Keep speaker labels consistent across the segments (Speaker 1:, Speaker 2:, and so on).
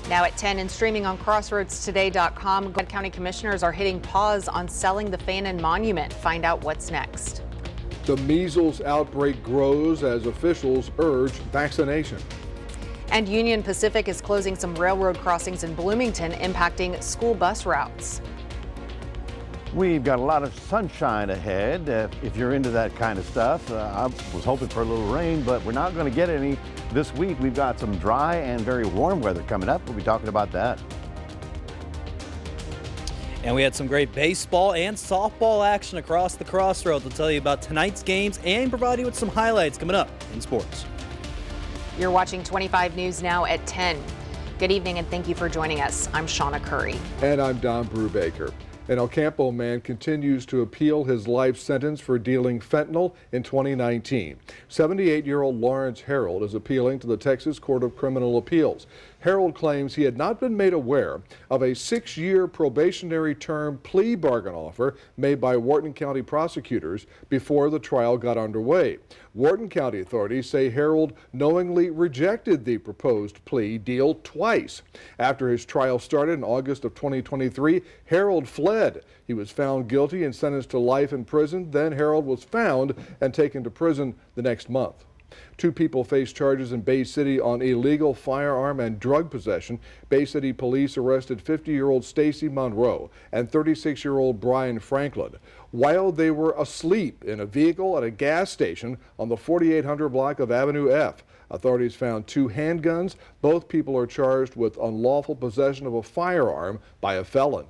Speaker 1: Now at 10 and streaming on crossroadstoday.com, County commissioners are hitting pause on selling the Fannin Monument. Find out what's next.
Speaker 2: The measles outbreak grows as officials urge vaccination.
Speaker 1: And Union Pacific is closing some railroad crossings in Bloomington, impacting school bus routes.
Speaker 3: We've got a lot of sunshine ahead if you're into that kind of stuff. I was hoping for a little rain, but we're not going to get any this week. We've got some dry and very warm weather coming up. We'll be talking about that.
Speaker 4: And we had some great baseball and softball action across the Crossroads. We'll tell you about tonight's games and provide you with some highlights coming up in sports.
Speaker 1: You're watching 25 News Now at 10. Good evening and thank you for joining us. I'm Shawna Currie.
Speaker 2: And I'm Don Brubaker. An El Campo man continues to appeal his life sentence for dealing fentanyl in 2019. 78-year-old Lawrence Harold is appealing to the Texas Court of Criminal Appeals. Harold claims he had not been made aware of a 6-year probationary term plea bargain offer made by Wharton County prosecutors before the trial got underway. Wharton County authorities say Harold knowingly rejected the proposed plea deal twice. After his trial started in August of 2023, Harold fled. He was found guilty and sentenced to life in prison. Then Harold was found and taken to prison the next month. 2 people face charges in Bay City on illegal firearm and drug possession. Bay City police arrested 50-year-old Stacy Monroe and 36-year-old Brian Franklin while they were asleep in a vehicle at a gas station on the 4800 block of Avenue F. Authorities found 2 handguns. Both people are charged with unlawful possession of a firearm by a felon.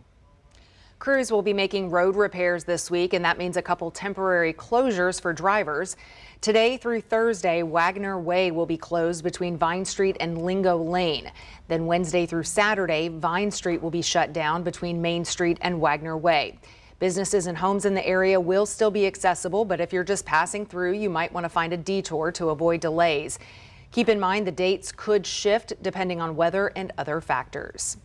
Speaker 1: Crews will be making road repairs this week, and that means a couple temporary closures for drivers. Today through Thursday, Wagner Way will be closed between Vine Street and Lingo Lane. Then Wednesday through Saturday, Vine Street will be shut down between Main Street and Wagner Way. Businesses and homes in the area will still be accessible, but if you're just passing through, you might want to find a detour to avoid delays. Keep in mind the dates could shift depending on weather and other factors.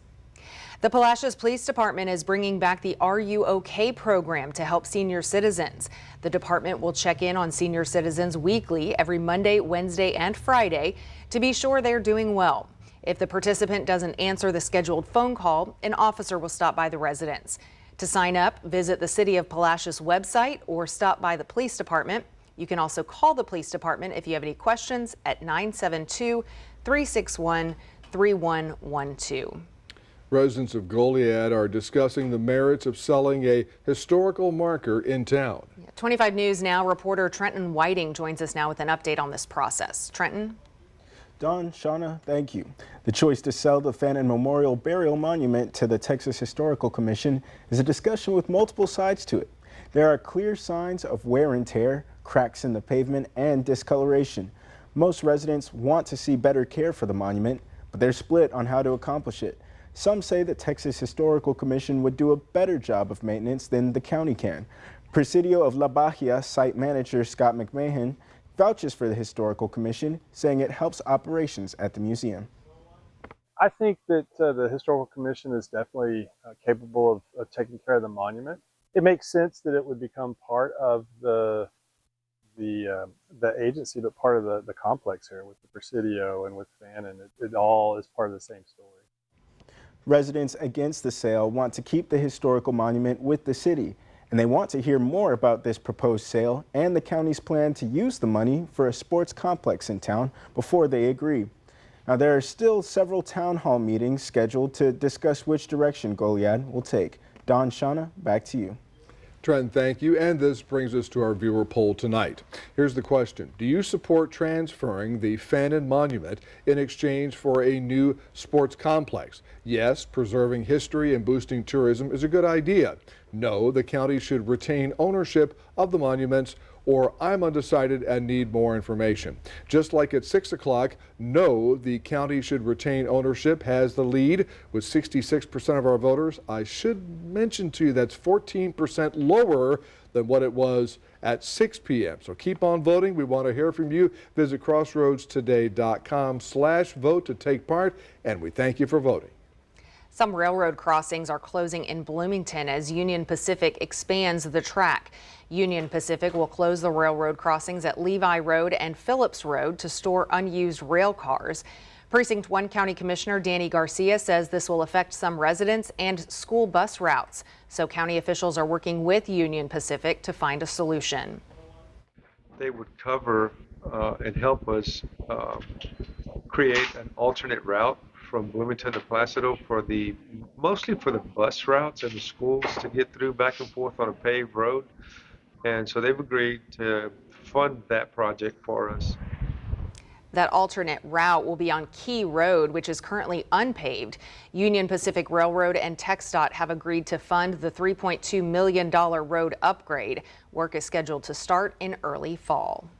Speaker 1: The Palacios Police Department is bringing back the Are You OK program to help senior citizens. The department will check in on senior citizens weekly every Monday, Wednesday, and Friday to be sure they're doing well. If the participant doesn't answer the scheduled phone call, an officer will stop by the residence. To sign up, visit the City of Palacios website or stop by the police department. You can also call the police department if you have any questions at 972-361-3112.
Speaker 2: Residents of Goliad are discussing the merits of selling a historical marker in town.
Speaker 1: 25 News Now reporter Trenton Whiting joins us now with an update on this process. Trenton?
Speaker 5: Don, Shawna, thank you. The choice to sell the Fannin Memorial Burial Monument to the Texas Historical Commission is a discussion with multiple sides to it. There are clear signs of wear and tear, cracks in the pavement, and discoloration. Most residents want to see better care for the monument, but they're split on how to accomplish it. Some say the Texas Historical Commission would do a better job of maintenance than the county can. Presidio of La Bahia site manager Scott McMahon vouches for the Historical Commission, saying it helps operations at the museum.
Speaker 6: I think that the Historical Commission is definitely capable of taking care of the monument. It makes sense that it would become part of the agency, but part of the complex here with the Presidio and with Fannin. It all is part of the same story.
Speaker 5: Residents against the sale want to keep the historical monument with the city, and they want to hear more about this proposed sale and the county's plan to use the money for a sports complex in town before they agree. Now, there are still several town hall meetings scheduled to discuss which direction Goliad will take. Don, Shawna, back to you.
Speaker 2: Trent, thank you. And this brings us to our viewer poll tonight. Here's the question. Do you support transferring the Fannin Monument in exchange for a new sports complex? Yes, preserving history and boosting tourism is a good idea. No, the county should retain ownership of the monuments, or I'm undecided and need more information. Just like at 6 o'clock, no, the county should retain ownership has the lead with 66% of our voters. I should mention to you that's 14% lower than what it was at 6 p.m. So keep on voting. We want to hear from you. Visit crossroadstoday.com/vote to take part, and we thank you for voting.
Speaker 1: Some railroad crossings are closing in Bloomington as Union Pacific expands the track. Union Pacific will close the railroad crossings at Levi Road and Phillips Road to store unused rail cars. Precinct 1 County Commissioner Danny Garcia says this will affect some residents and school bus routes. So county officials are working with Union Pacific to find a solution.
Speaker 7: They would cover and help us create an alternate route from Bloomington to Placido mostly for the bus routes and the schools to get through back and forth on a paved road. And so they've agreed to fund that project for us.
Speaker 1: That alternate route will be on Key Road, which is currently unpaved. Union Pacific Railroad and TxDOT have agreed to fund the $3.2 million road upgrade. Work is scheduled to start in early fall.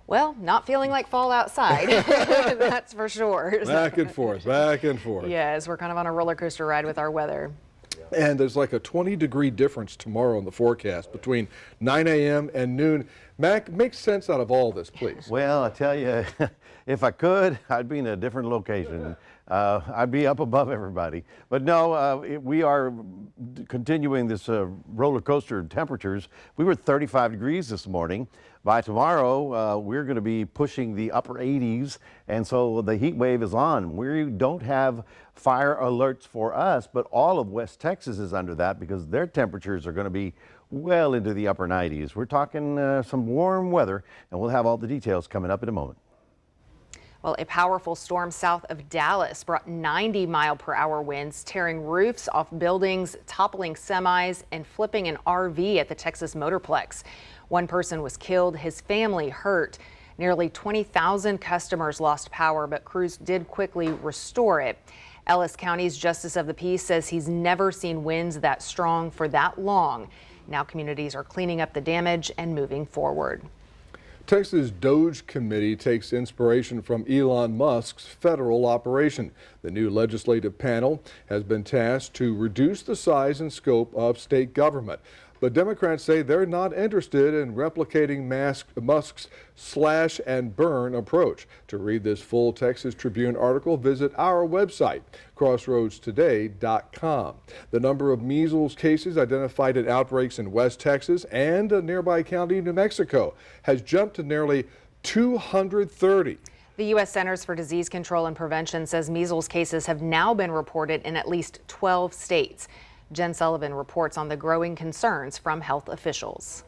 Speaker 1: Well, not feeling like fall outside, that's for sure.
Speaker 2: Back and forth, back and forth.
Speaker 1: Yes, we're kind of on a roller coaster ride with our weather.
Speaker 2: And there's like a 20-degree difference tomorrow in the forecast between 9 a.m. and noon. Mac, make sense out of all this, please.
Speaker 3: Well, I tell you, if I could, I'd be in a different location. I'd be up above everybody. But no, we are continuing this roller coaster temperatures. We were 35 degrees this morning. By tomorrow, we're going to be pushing the upper 80s, and so the heat wave is on. We don't have fire alerts for us, but all of West Texas is under that because their temperatures are going to be well into the upper 90s. We're talking some warm weather, and we'll have all the details coming up in a moment.
Speaker 1: Well, a powerful storm south of Dallas brought 90-mile-per-hour winds, tearing roofs off buildings, toppling semis, and flipping an RV at the Texas Motorplex. One person was killed, his family hurt. Nearly 20,000 customers lost power, but crews did quickly restore it. Ellis County's Justice of the Peace says he's never seen winds that strong for that long. Now communities are cleaning up the damage and moving forward.
Speaker 2: Texas Doge Committee takes inspiration from Elon Musk's federal operation. The new legislative panel has been tasked to reduce the size and scope of state government. But Democrats say they're not interested in replicating Musk's slash and burn approach. To read this full Texas Tribune article, visit our website, crossroadstoday.com. The number of measles cases identified in outbreaks in West Texas and a nearby county, New Mexico, has jumped to nearly 230.
Speaker 1: The U.S. Centers for Disease Control and Prevention says measles cases have now been reported in at least 12 states. Jen Sullivan reports on the growing concerns from health officials.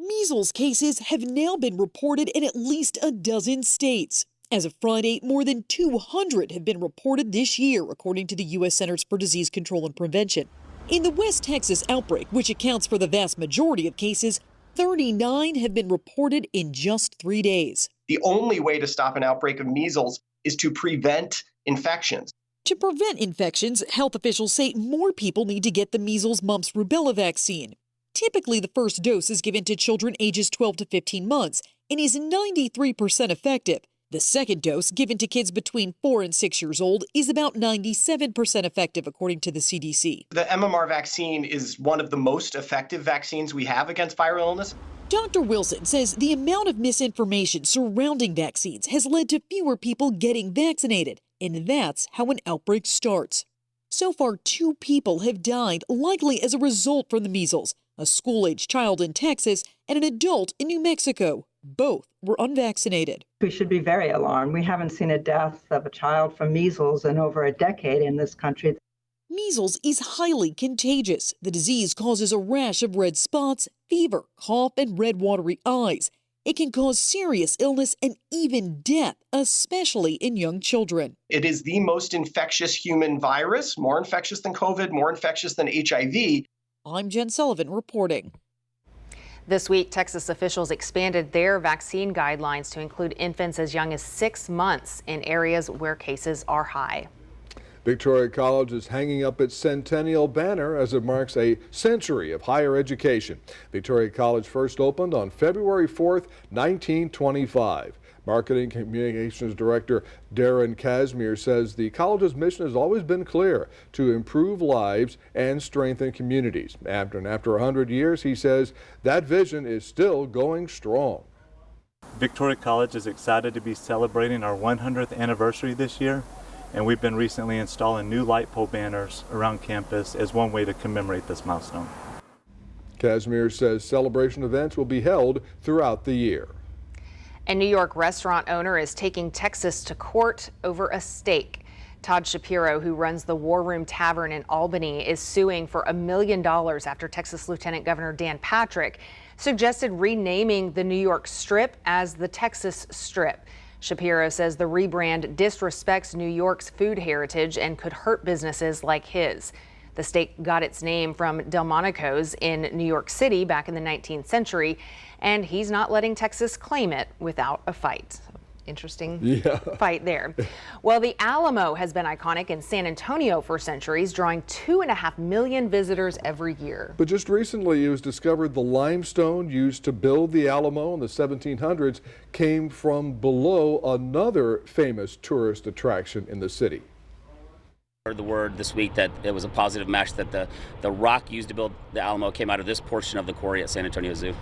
Speaker 8: Measles cases have now been reported in at least a dozen states. As of Friday, more than 200 have been reported this year, according to the U.S. Centers for Disease Control and Prevention. In the West Texas outbreak, which accounts for the vast majority of cases, 39 have been reported in just 3 days.
Speaker 9: The only way to stop an outbreak of measles is to prevent infections.
Speaker 8: To prevent infections, health officials say more people need to get the measles, mumps, rubella vaccine. Typically, the first dose is given to children ages 12 to 15 months and is 93% effective. The second dose, given to kids between 4 and 6 years old, is about 97% effective, according to the CDC.
Speaker 9: The MMR vaccine is one of the most effective vaccines we have against viral illness.
Speaker 8: Dr. Wilson says the amount of misinformation surrounding vaccines has led to fewer people getting vaccinated, and that's how an outbreak starts. So far, 2 people have died, likely as a result from the measles, a school-age child in Texas and an adult in New Mexico. Both were unvaccinated.
Speaker 10: We should be very alarmed. We haven't seen a death of a child from measles in over a decade in this country.
Speaker 8: Measles is highly contagious. The disease causes a rash of red spots, fever, cough, and red watery eyes. It can cause serious illness and even death, especially in young children.
Speaker 9: It is the most infectious human virus, more infectious than COVID, more infectious than HIV.
Speaker 8: I'm Jen Sullivan reporting.
Speaker 1: This week, Texas officials expanded their vaccine guidelines to include infants as young as 6 months in areas where cases are high.
Speaker 2: Victoria College is hanging up its centennial banner as it marks a century of higher education. Victoria College first opened on February 4th, 1925. Marketing Communications Director Darren Casimir says the college's mission has always been clear: to improve lives and strengthen communities. After 100 years, he says that vision is still going strong.
Speaker 11: Victoria College is excited to be celebrating our 100th anniversary this year, and we've been recently installing new light pole banners around campus as one way to commemorate this milestone.
Speaker 2: Casimir says celebration events will be held throughout the year.
Speaker 1: A New York restaurant owner is taking Texas to court over a steak. Todd Shapiro, who runs the War Room Tavern in Albany, is suing for $1 million after Texas Lieutenant Governor Dan Patrick suggested renaming the New York Strip as the Texas Strip. Shapiro says the rebrand disrespects New York's food heritage and could hurt businesses like his. The steak got its name from Delmonico's in New York City back in the 19th century, and he's not letting Texas claim it without a fight. Interesting fight there. Well, the Alamo has been iconic in San Antonio for centuries, drawing 2.5 million visitors every year.
Speaker 2: But just recently it was discovered the limestone used to build the Alamo in the 1700s came from below another famous tourist attraction in the city.
Speaker 12: Heard the word this week that it was a positive match, that the rock used to build the Alamo came out of this portion of the quarry at San Antonio Zoo.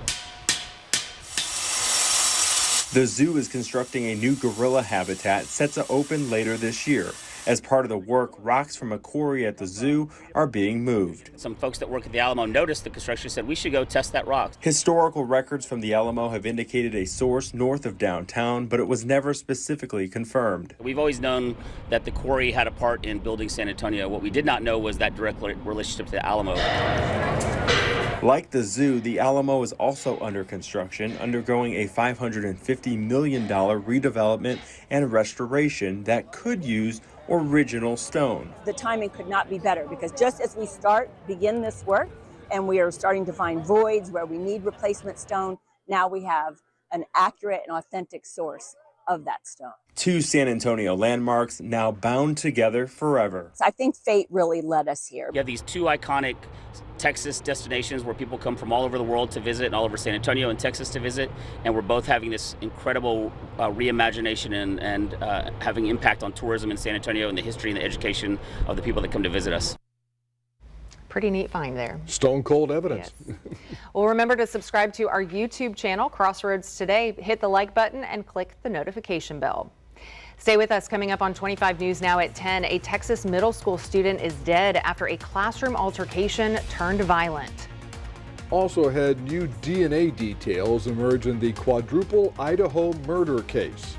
Speaker 13: The zoo is constructing a new gorilla habitat set to open later this year. As part of the work, rocks from a quarry at the zoo are being moved.
Speaker 12: Some folks that work at the Alamo noticed the construction, said we should go test that rock.
Speaker 13: Historical records from the Alamo have indicated a source north of downtown, but it was never specifically confirmed.
Speaker 12: We've always known that the quarry had a part in building San Antonio. What we did not know was that direct relationship to the Alamo.
Speaker 13: Like the zoo, the Alamo is also under construction, undergoing a $550 million redevelopment and restoration that could use original stone.
Speaker 14: The timing could not be better, because just as we begin this work and we are starting to find voids where we need replacement stone, now we have an accurate and authentic source of that stone.
Speaker 13: Two San Antonio landmarks now bound together forever.
Speaker 14: So I think fate really led us here.
Speaker 12: You have these two iconic Texas destinations where people come from all over the world to visit, and all over San Antonio and Texas to visit, and we're both having this incredible reimagination and having impact on tourism in San Antonio and the history and the education of the people that come to visit us.
Speaker 1: Pretty neat find there.
Speaker 2: Stone cold evidence.
Speaker 1: Yes. Well, remember to subscribe to our YouTube channel, Crossroads Today. Hit the like button and click the notification bell. Stay with us. Coming up on 25 News Now at 10, a Texas middle school student is dead after a classroom altercation turned violent.
Speaker 2: Also ahead, new DNA details emerge in the quadruple Idaho murder case.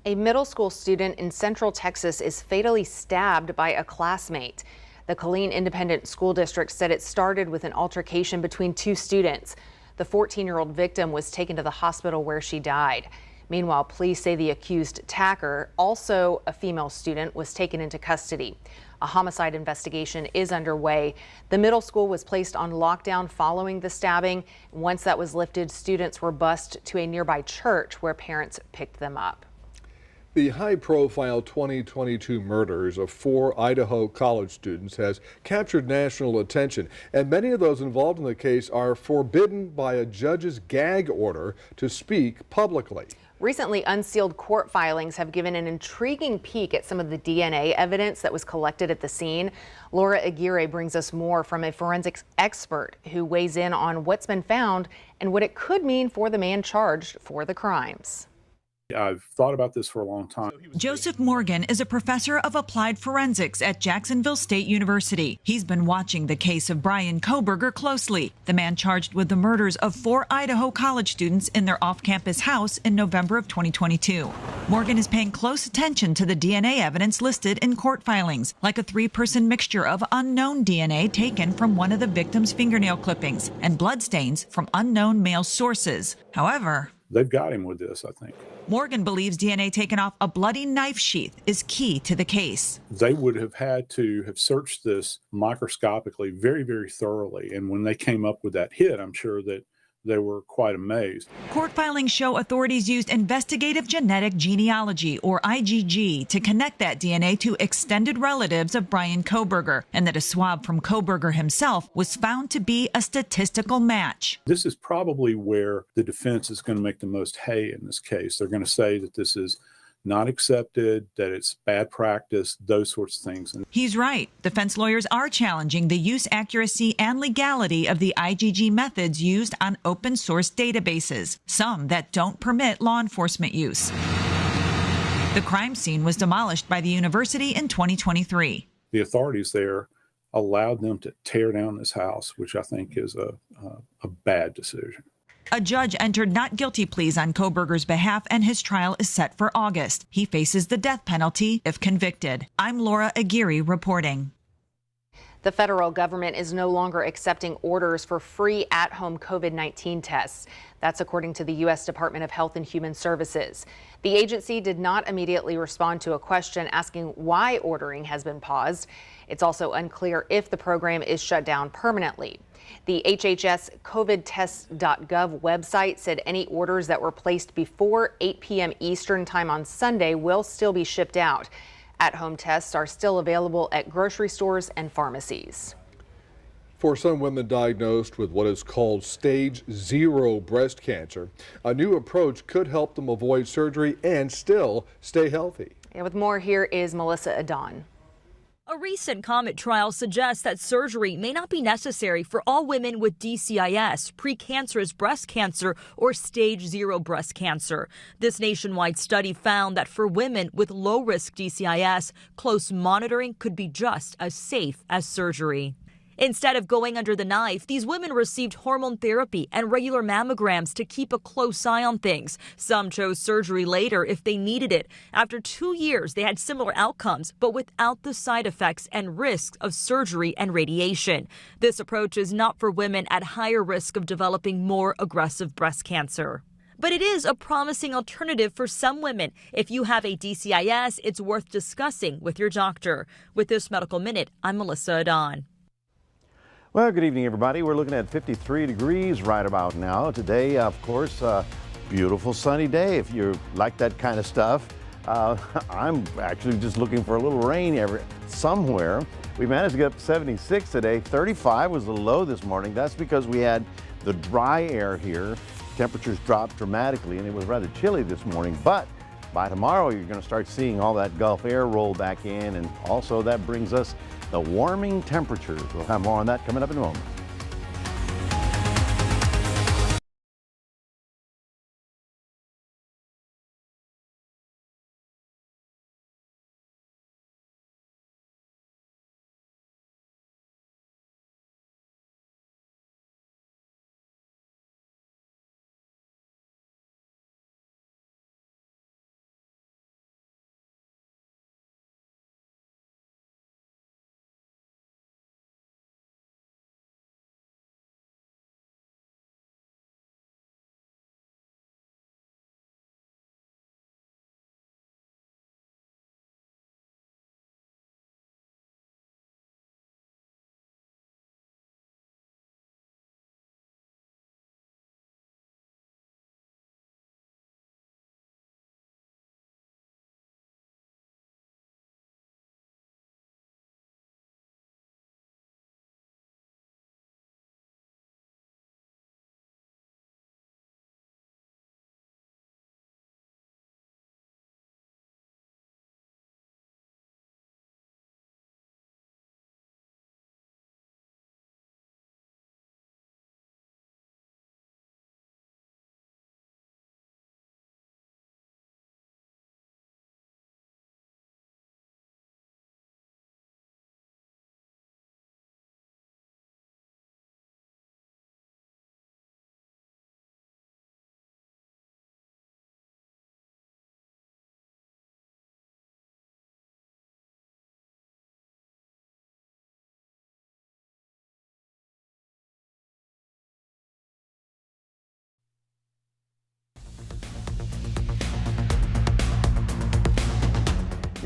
Speaker 1: A middle school student in Central Texas is fatally stabbed by a classmate. The Killeen Independent School District said it started with an altercation between two students. The 14-year-old victim was taken to the hospital where she died. Meanwhile, police say the accused attacker, also a female student, was taken into custody. A homicide investigation is underway. The middle school was placed on lockdown following the stabbing. Once that was lifted, students were bused to a nearby church where parents picked them up.
Speaker 2: The high-profile 2022 murders of 4 Idaho college students has captured national attention, and many of those involved in the case are forbidden by a judge's gag order to speak publicly.
Speaker 1: Recently, unsealed court filings have given an intriguing peek at some of the DNA evidence that was collected at the scene. Laura Aguirre brings us more from a forensics expert who weighs in on what's been found and what it could mean for the man charged for the crimes.
Speaker 15: I've thought about this for a long time.
Speaker 8: Joseph Morgan is a professor of applied forensics at Jacksonville State University. He's been watching the case of Brian Kohberger closely, the man charged with the murders of 4 Idaho college students in their off-campus house in November of 2022. Morgan is paying close attention to the DNA evidence listed in court filings, like a 3-person mixture of unknown DNA taken from one of the victim's fingernail clippings and bloodstains from unknown male sources. However,
Speaker 15: they've got him with this, I think.
Speaker 8: Morgan believes DNA taken off a bloody knife sheath is key to the case.
Speaker 15: They would have had to have searched this microscopically very, very thoroughly. And when they came up with that hit, I'm sure that they were quite amazed.
Speaker 8: Court filings show authorities used investigative genetic genealogy, or IgG, to connect that DNA to extended relatives of Brian Kohberger, and that a swab from Kohberger himself was found to be a statistical match.
Speaker 15: This is probably where the defense is going to make the most hay in this case. They're going to say that this is not accepted, that it's bad practice, those sorts of things.
Speaker 8: He's right. Defense lawyers are challenging the use, accuracy, and legality of the IgG methods used on open source databases, some that don't permit law enforcement use. The crime scene was demolished by the university in 2023.
Speaker 15: The authorities there allowed them to tear down this house, which I think is a bad decision.
Speaker 8: A judge entered not guilty pleas on Kohberger's behalf, and his trial is set for August. He faces the death penalty if convicted. I'm Laura Aguirre reporting.
Speaker 1: The federal government is no longer accepting orders for free at-home COVID-19 tests. That's according to the U.S. Department of Health and Human Services. The agency did not immediately respond to a question asking why ordering has been paused. It's also unclear if the program is shut down permanently. The HHS COVIDtests.gov website said any orders that were placed before 8 p.m. Eastern time on Sunday will still be shipped out. At-home tests are still available at grocery stores and pharmacies.
Speaker 2: For some women diagnosed with what is called stage 0 breast cancer, a new approach could help them avoid surgery and still stay healthy.
Speaker 1: And with more, here is Melissa Adon.
Speaker 16: A recent COMET trial suggests that surgery may not be necessary for all women with DCIS, precancerous breast cancer, or stage 0 breast cancer. This nationwide study found that for women with low-risk DCIS, close monitoring could be just as safe as surgery. Instead of going under the knife, these women received hormone therapy and regular mammograms to keep a close eye on things. Some chose surgery later if they needed it. After 2 years, they had similar outcomes, but without the side effects and risks of surgery and radiation. This approach is not for women at higher risk of developing more aggressive breast cancer. But it is a promising alternative for some women. If you have a DCIS, it's worth discussing with your doctor. With this Medical Minute, I'm Melissa Adon.
Speaker 3: Well, good evening, everybody. We're looking at 53 degrees right about now. Today, of course, beautiful sunny day if you like that kind of stuff. I'm actually just looking for a little rain somewhere. We managed to get up to 76 today. 35 was the low this morning. That's because we had the dry air here. Temperatures dropped dramatically, and it was rather chilly this morning. But by tomorrow, you're going to start seeing all that Gulf air roll back in, and also that brings us the warming temperatures. We'll have more on that coming up in a moment.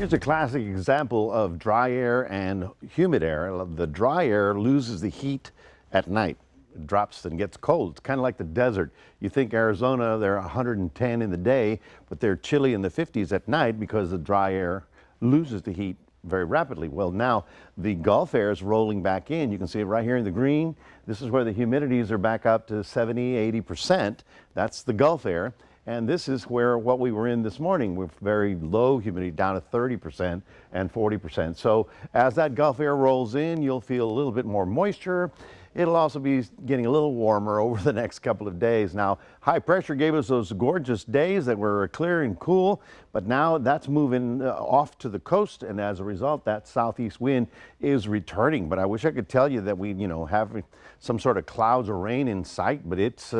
Speaker 3: Here's a classic example of dry air and humid air. The dry air loses the heat at night. It drops and gets cold. It's kind of like the desert. You think Arizona, they're 110 in the day, but they're chilly in the 50s at night because the dry air loses the heat very rapidly. Well, now the Gulf air is rolling back in. You can see it right here in the green. This is where the humidities are back up to 70, 80%. That's the Gulf air. And this is where what we were in this morning with very low humidity down to 30% and 40%. So as that Gulf air rolls in, you'll feel a little bit more moisture. It'll also be getting a little warmer over the next couple of days. Now, high pressure gave us those gorgeous days that were clear and cool, but now that's moving off to the coast, and as a result, that southeast wind is returning. But I wish I could tell you that we, have some sort of clouds or rain in sight, but it's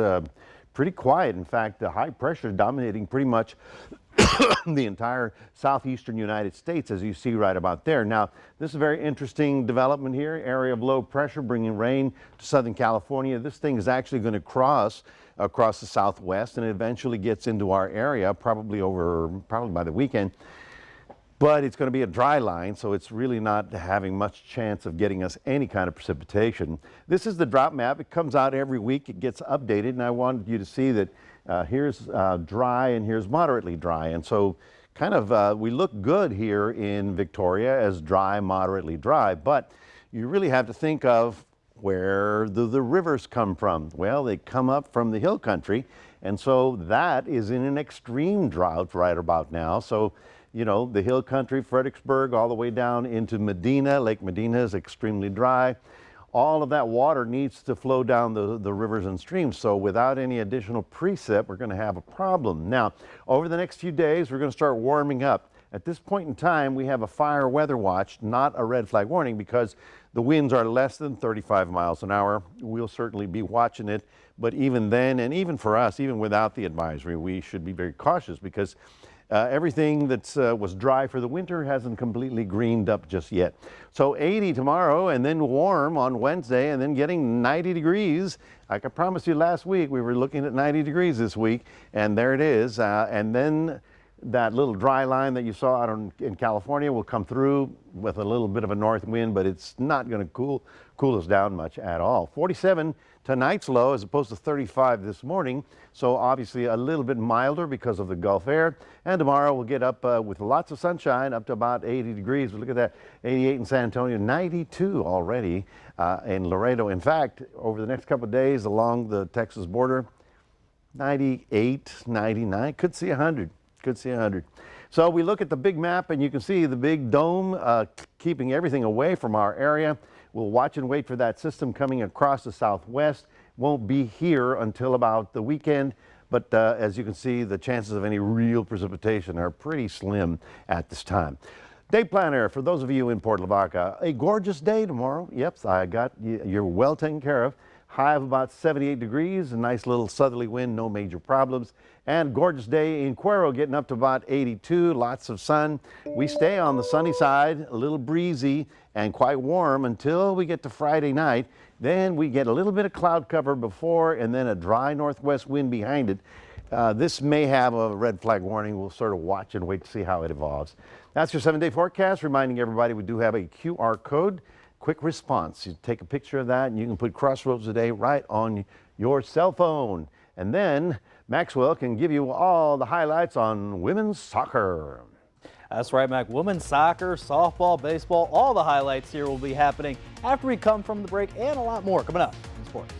Speaker 3: pretty quiet. In fact, the high pressure is dominating pretty much the entire southeastern United States, as you see right about there. Now, this is a very interesting development here, area of low pressure bringing rain to Southern California. This thing is actually going to cross across the southwest and eventually gets into our area, probably by the weekend. But it's going to be a dry line, so it's really not having much chance of getting us any kind of precipitation. This is the drought map. It comes out every week. It gets updated, and I wanted you to see that here's dry and here's moderately dry. And so kind of we look good here in Victoria as dry, moderately dry, but you really have to think of where the rivers come from. Well, they come up from the hill country, and so that is in an extreme drought right about now. So the hill country, Fredericksburg, all the way down into Medina. Lake Medina is extremely dry. All of that water needs to flow down the rivers and streams. So without any additional precip, we're going to have a problem. Now, over the next few days, we're going to start warming up. At this point in time, we have a fire weather watch, not a red flag warning, because the winds are less than 35 miles an hour. We'll certainly be watching it. But even then, and even for us, even without the advisory, we should be very cautious because everything that was dry for the winter hasn't completely greened up just yet. So 80 tomorrow, and then warm on Wednesday, and then getting 90 degrees. Like I promised you last week, we were looking at 90 degrees this week, and there it is. And then that little dry line that you saw out in California will come through with a little bit of a north wind, but it's not going to cool us down much at all. 47 tonight's low as opposed to 35 this morning, so obviously a little bit milder because of the Gulf air. And tomorrow we'll get up with lots of sunshine up to about 80 degrees. But look at that, 88 in San Antonio, 92 already in Laredo. In fact, over the next couple of days along the Texas border, 98, 99, could see 100. Could see 100. So we look at the big map and you can see the big dome keeping everything away from our area. We'll watch and wait for that system coming across the southwest. Won't be here until about the weekend, but as you can see, the chances of any real precipitation are pretty slim at this time. Day planner for those of you in Port Lavaca. A gorgeous day tomorrow. Yep, I got you. You're well taken care of. High of about 78 degrees, a nice little southerly wind, no major problems. And gorgeous day in Cuero, getting up to about 82, lots of sun. We stay on the sunny side, a little breezy and quite warm until we get to Friday night. Then we get a little bit of cloud cover before and then a dry northwest wind behind it. This may have a red flag warning. We'll sort of watch and wait to see how it evolves. That's your 7-day forecast, reminding everybody we do have a QR code. Quick response. You take a picture of that and you can put Crossroads Today right on your cell phone. And then Maxwell can give you all the highlights on women's soccer.
Speaker 4: That's right, Mac. Women's soccer, softball, baseball, all the highlights here will be happening after we come from the break, and a lot more coming up in sports.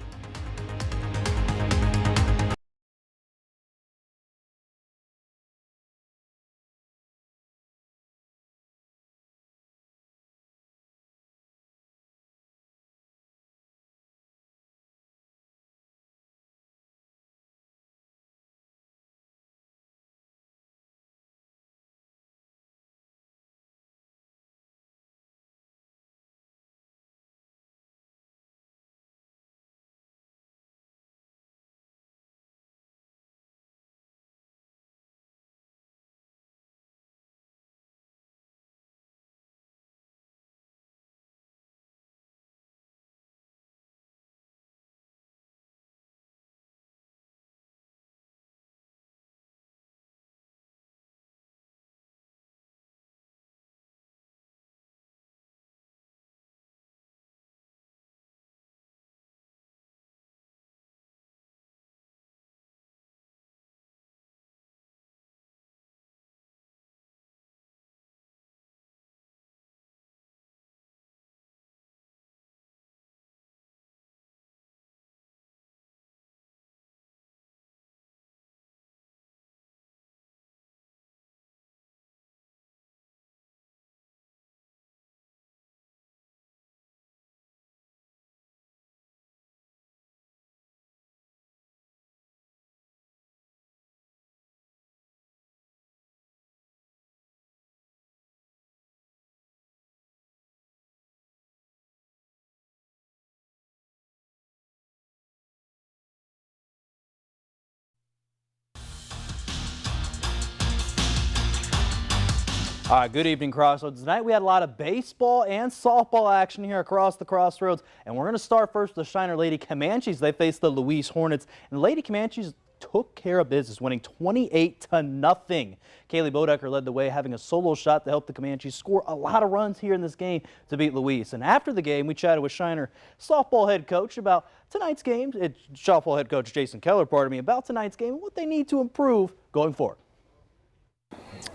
Speaker 4: All right, good evening, Crossroads. Tonight we had a lot of baseball and softball action here across the Crossroads, and we're going to start first with the Shiner Lady Comanches. They faced the Louise Hornets, and the Lady Comanches took care of business, winning 28-0. Kaylee Brubaker led the way, having a solo shot to help the Comanches score a lot of runs here in this game to beat Louise. And after the game, we chatted with Shiner softball head coach about tonight's game. Softball head coach Jason Keller, about tonight's game and what they need to improve going forward.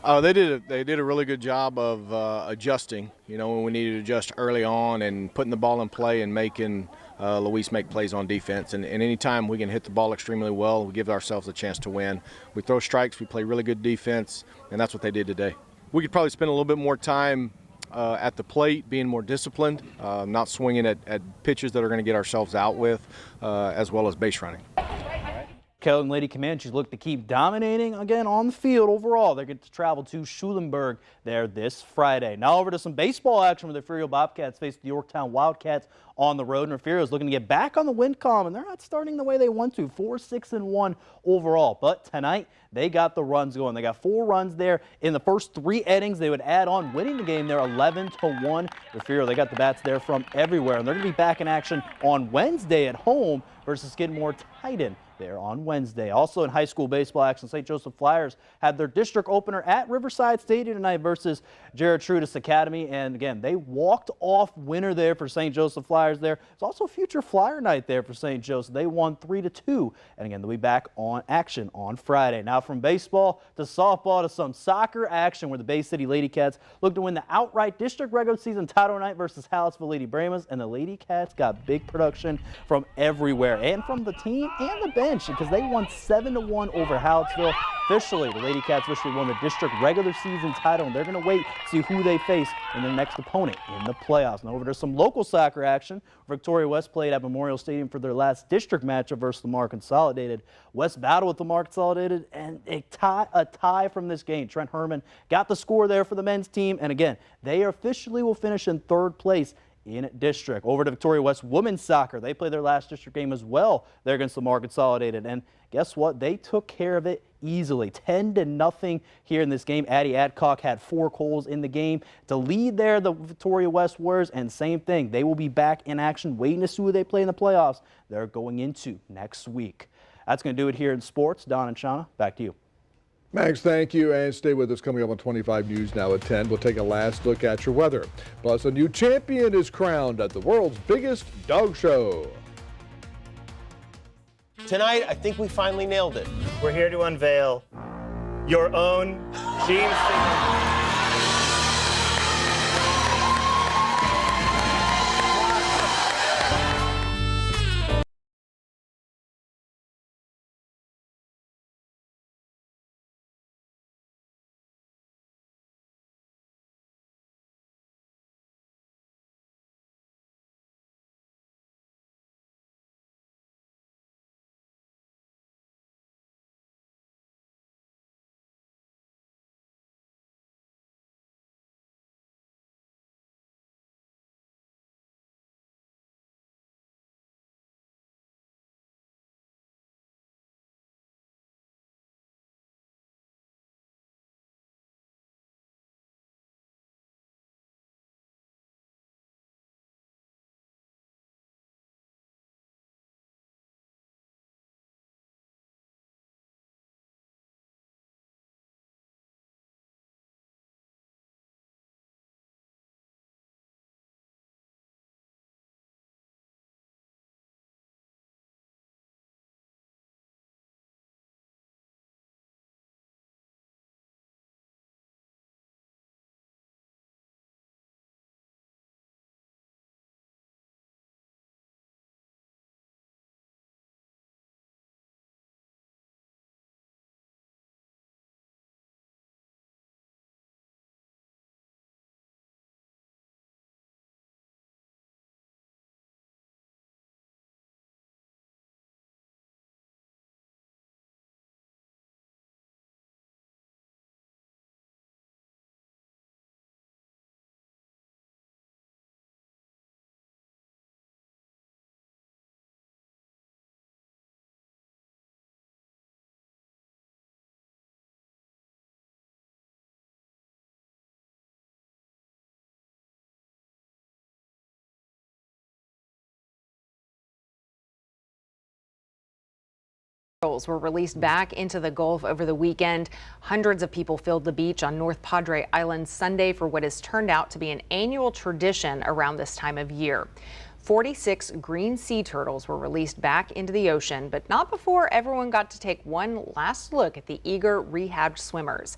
Speaker 17: They did a really good job of adjusting, when we needed to adjust early on and putting the ball in play and making Louise make plays on defense. And anytime we can hit the ball extremely well, we give ourselves a chance to win. We throw strikes, we play really good defense, and that's what they did today. We could probably spend a little bit more time at the plate, being more disciplined, not swinging at pitches that are going to get ourselves out with, as well as base running.
Speaker 4: Kelly Lady Comanches look to keep dominating again on the field overall. They get to travel to Schulenburg there this Friday. Now over to some baseball action where the Refugio Bobcats face the Yorktown Wildcats on the road. And Refugio is looking to get back on the win column, and they're not starting the way they want to. 4-6-1 overall. But tonight they got the runs going. They got 4 runs there in the first 3 innings. They would add on, winning the game there 11-1. Refugio, they got the bats there from everywhere, and they're going to be back in action on Wednesday at home versus Skidmore Titan there on Wednesday. Also in high school baseball action, St. Joseph Flyers had their district opener at Riverside Stadium tonight versus Gertrudes Academy. And again, they walked off winner there for St. Joseph Flyers there. It's also future Flyer night there for St. Joseph. They won 3-2. And again, they'll be back on action on Friday. Now from baseball to softball to some soccer action where the Bay City Lady Cats look to win the outright district regular season title night versus Hallettsville Lady Brahmas. And the Lady Cats got big production from everywhere and from the team and the bench, because they won 7-1 over Hallettsville. Officially, the Lady Cats officially won the district regular season title, and they're going to wait to see who they face in their next opponent in the playoffs. Now over to some local soccer action. Victoria West played at Memorial Stadium for their last district matchup versus Lamar Consolidated. West battled with Lamar Consolidated, and a tie from this game. Trent Herman got the score there for the men's team, and again, they officially will finish in 3rd place in district. Over to Victoria West women's soccer. They played their last district game as well. They're against Lamar Consolidated. And guess what? They took care of it easily. 10-0 here in this game. Addie Adcock had 4 goals in the game to lead there the Victoria West Warriors. And same thing. They will be back in action, waiting to see who they play in the playoffs they're going into next week. That's going to do it here in sports. Don and Shawna, back to you.
Speaker 2: Max, thank you, and stay with us. Coming up on 25 News now at 10, we'll take a last look at your weather. Plus, a new champion is crowned at the world's biggest dog show.
Speaker 18: Tonight, I think we finally nailed it.
Speaker 19: We're here to unveil your own Gene Simmons.
Speaker 1: Turtles were released back into the Gulf over the weekend. Hundreds of people filled the beach on North Padre Island Sunday for what has turned out to be an annual tradition around this time of year. 46 green sea turtles were released back into the ocean, but not before everyone got to take one last look at the eager rehabbed swimmers.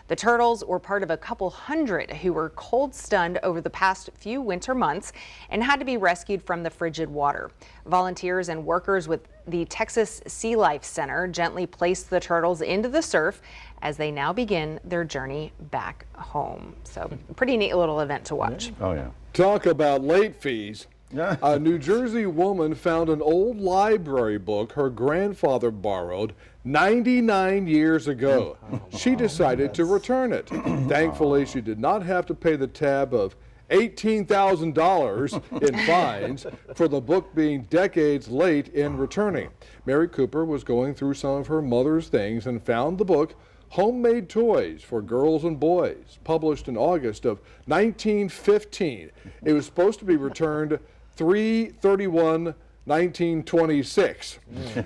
Speaker 1: The turtles were part of a couple hundred who were cold stunned over the past few winter months and had to be rescued from the frigid water. Volunteers and workers with the Texas Sea Life Center gently placed the turtles into the surf as they now begin their journey back home. So pretty neat little event to watch.
Speaker 3: Oh, yeah.
Speaker 2: Talk about late fees. A New Jersey woman found an old library book her grandfather borrowed 99 years ago. She decided to return it. Thankfully, she did not have to pay the tab of $18,000 in fines for the book being decades late in returning. Mary Cooper was going through some of her mother's things and found the book Homemade Toys for Girls and Boys, published in August of 1915. It was supposed to be returned 3/31/1926.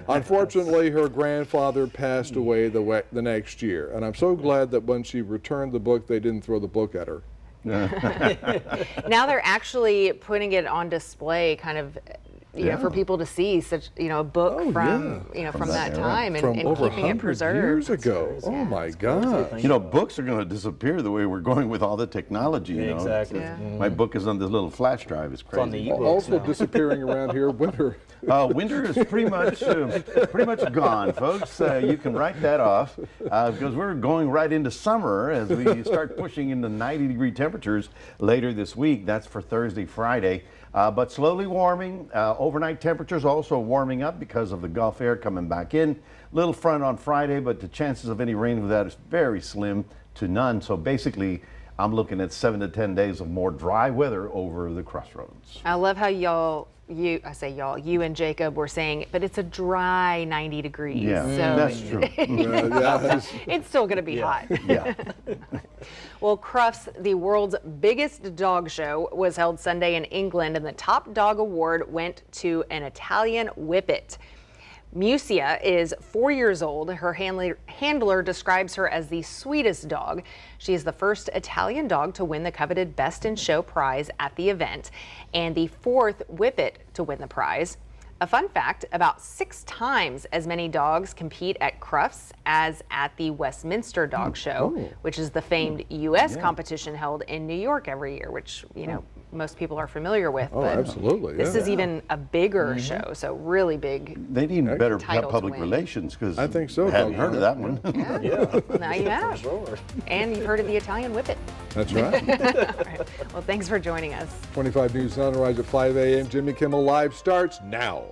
Speaker 2: Unfortunately, her grandfather passed away the next year, and I'm so glad that when she returned the book, they didn't throw the book at her.
Speaker 1: Now they're actually putting it on display, kind of, you know, for people to see such, you know, a book from that time and
Speaker 2: over
Speaker 1: keeping it
Speaker 2: 100
Speaker 1: preserved.
Speaker 2: years ago. Oh my God!
Speaker 3: You know, books are going to disappear the way we're going with all the technology. You know?
Speaker 11: Exactly.
Speaker 1: Yeah.
Speaker 3: My book is on this little flash drive. It's crazy.
Speaker 11: on the e-books
Speaker 2: Also
Speaker 11: now.
Speaker 2: disappearing around here, winter.
Speaker 3: Winter is pretty much gone, folks. You can write that off because we're going right into summer as we start pushing into 90-degree temperatures later this week. That's for Thursday, Friday. But slowly warming. Overnight temperatures also warming up because of the Gulf air coming back in. Little front on Friday, but the chances of any rain with that is very slim to none. So basically, I'm looking at 7 to 10 days of more dry weather over the crossroads.
Speaker 1: I love how you and Jacob were saying, but it's a dry 90 degrees.
Speaker 3: Yeah,
Speaker 1: so
Speaker 3: that's true.
Speaker 1: it's still going to be hot.
Speaker 3: Yeah.
Speaker 1: Well, Crufts, the world's biggest dog show, was held Sunday in England, and the top dog award went to an Italian Whippet. Musia is 4 years old. Her handler describes her as the sweetest dog. She is the first Italian dog to win the coveted Best in Show prize at the event and the fourth Whippet to win the prize. A fun fact, about 6 times as many dogs compete at Crufts as at the Westminster Dog Show, which is the famed U.S. competition held in New York every year, which, you know, most people are familiar with.
Speaker 2: Oh,
Speaker 1: but
Speaker 2: absolutely.
Speaker 1: this is even a bigger show, so really big.
Speaker 3: They need better
Speaker 1: title to
Speaker 3: public
Speaker 1: win.
Speaker 3: relations because
Speaker 2: I think so.
Speaker 3: I hadn't heard of that one.
Speaker 1: Well, now you have. And you've heard of the Italian Whippet.
Speaker 2: That's right.
Speaker 1: All right. Well, thanks for joining us.
Speaker 2: 25 News Sunrise at 5 a.m. Jimmy Kimmel Live starts now.